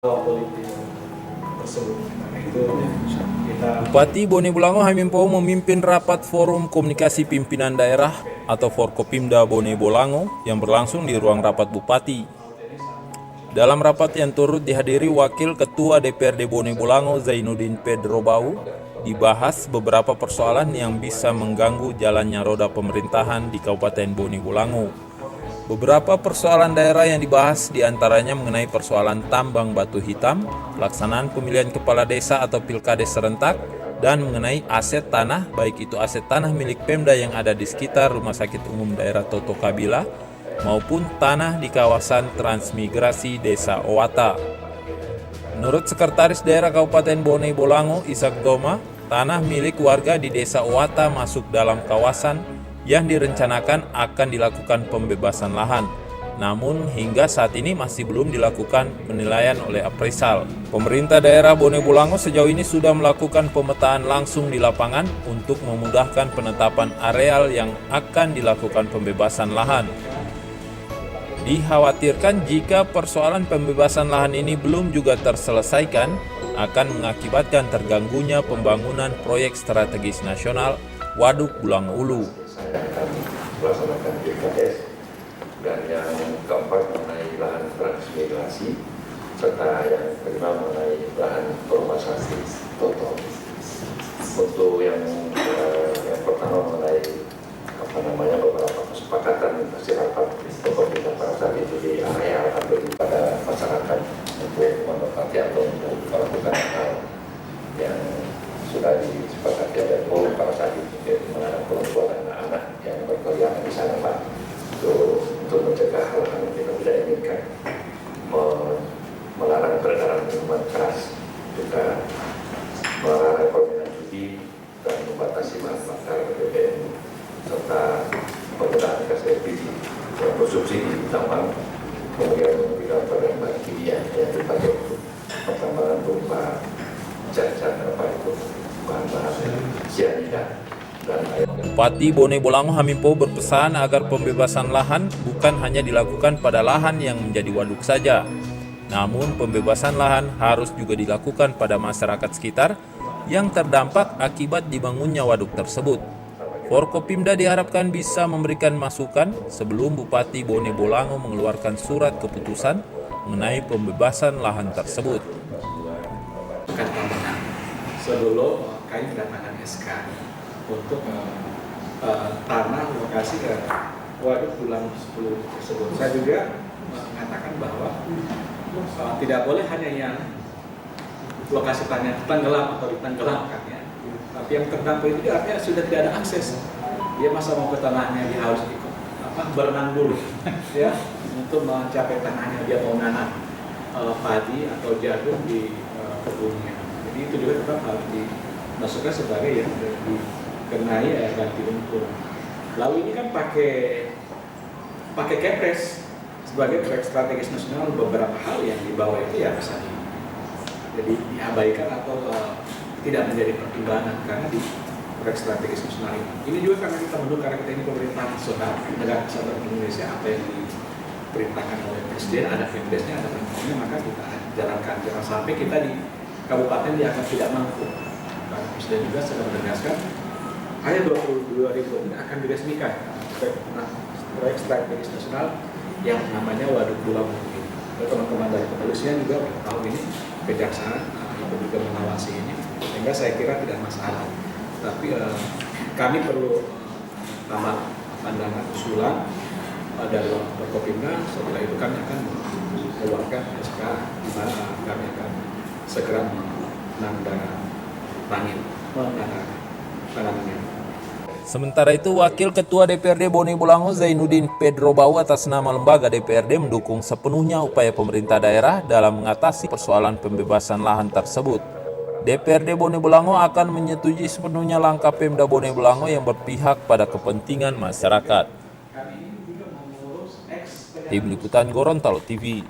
politik tersebut. Nah, itu kita Bupati Bone Bolango Hamimpo memimpin rapat Forum Komunikasi Pimpinan Daerah atau Forkopimda Bone Bolango yang berlangsung di ruang rapat Bupati. Dalam rapat yang turut dihadiri Wakil Ketua DPRD Bone Bolango Zainuddin Pedro Bau, dibahas beberapa persoalan yang bisa mengganggu jalannya roda pemerintahan di Kabupaten Bone Bolango. Beberapa persoalan daerah yang dibahas diantaranya mengenai persoalan tambang batu hitam, pelaksanaan pemilihan kepala desa atau pilkades serentak, dan mengenai aset tanah, baik itu aset tanah milik Pemda yang ada di sekitar Rumah Sakit Umum Daerah Toto Kabila, maupun tanah di kawasan transmigrasi Desa Owata. Menurut Sekretaris Daerah Kabupaten Bone Bolango, Ishak Doma, tanah milik warga di Desa Owata masuk dalam kawasan yang direncanakan akan dilakukan pembebasan lahan. Namun hingga saat ini masih belum dilakukan penilaian oleh appraisal. Pemerintah daerah Bone Bolango sejauh ini sudah melakukan pemetaan langsung di lapangan untuk memudahkan penetapan areal yang akan dilakukan pembebasan lahan. Dikhawatirkan jika persoalan pembebasan lahan ini belum juga terselesaikan, akan mengakibatkan terganggunya pembangunan proyek strategis nasional Waduk Bulango Ulu. Saya akan melaksanakan pilkades, dan yang keempat mengenai lahan transmigrasi, serta yang kelima mengenai lahan normalisasi total. Untuk yang pertama mengenai beberapa kesepakatan hasil rapat pemerintah pada saat itu di area atau pada masyarakat untuk menepati atau untuk melakukan hal yang sudah disepakati oleh forum pada saat itu, yaitu mengenai perempuan anak-anak yang berkeliaran di sana, Pak, untuk mencegah hal-hal yang kita tidak inginkan, melarang peredaran minuman keras, juga melarang permainan judi dan membatasi bahan bakar BBM, serta penggunaan gas LPG yang bersubsidi tambang, kemudian memberikan bahan kimia yang dipakai untuk pertambangan berupa cat-cat bahan-bahan sianida. Bupati Bone Bolango Hamimpo berpesan agar pembebasan lahan bukan hanya dilakukan pada lahan yang menjadi waduk saja, namun pembebasan lahan harus juga dilakukan pada masyarakat sekitar yang terdampak akibat dibangunnya waduk tersebut. Forkopimda diharapkan bisa memberikan masukan sebelum Bupati Bone Bolango mengeluarkan surat keputusan mengenai pembebasan lahan tersebut. sebelum kami mendatangkan SK untuk tanah lokasi Waduk Bulango 10 tersebut. Saya juga mengatakan bahwa tidak boleh hanya yang lokasi tanah tenggelam atau ditenggelamkan, ya. Tapi yang terdampak itu artinya sudah tidak ada akses. Dia masa mau ke tanahnya, dia harus ikut berenang dulu, ya, untuk mencapai tanahnya. Dia mau nanam padi atau jagung di kebunnya. Jadi itu juga tetap harus dimasukkan sebagai yang dikenai air ganti lumpur. Lalu ini kan pakai Kepres sebagai proyek strategis nasional, beberapa hal yang dibawa itu ya bisa jadi diabaikan atau tidak menjadi pertimbangan karena di proyek strategis nasional ini. Ini juga karena kita mendukung, karena kita ini pemerintah nasional, negara kesatuan Indonesia, apa yang diperintahkan oleh Presiden, ada Kepresnya, ada Menkumnya, maka kita jalankan. Jangan sampai kita di kabupaten dianggap tidak mampu. Karena Presiden juga sudah menegaskan hanya 2020 ini akan diresmikan proyek strategis nasional yang namanya Waduk Bulango ini. Teman-teman dari kepolisian juga tahun ini, kejaksaan itu juga mengawasi ini, sehingga saya kira tidak masalah. Tapi kami perlu tambah pandangan usulan dari Forkopimda. Setelah itu kami akan mengeluarkan SK di mana kami akan segera menandatangani. Sementara itu, Wakil Ketua DPRD Bone Bolango Zainuddin Pedro Bau atas nama lembaga DPRD mendukung sepenuhnya upaya pemerintah daerah dalam mengatasi persoalan pembebasan lahan tersebut. DPRD Bone Bolango akan menyetujui sepenuhnya langkah Pemda Bone Bolango yang berpihak pada kepentingan masyarakat. Tim Liputan Gorontalo TV.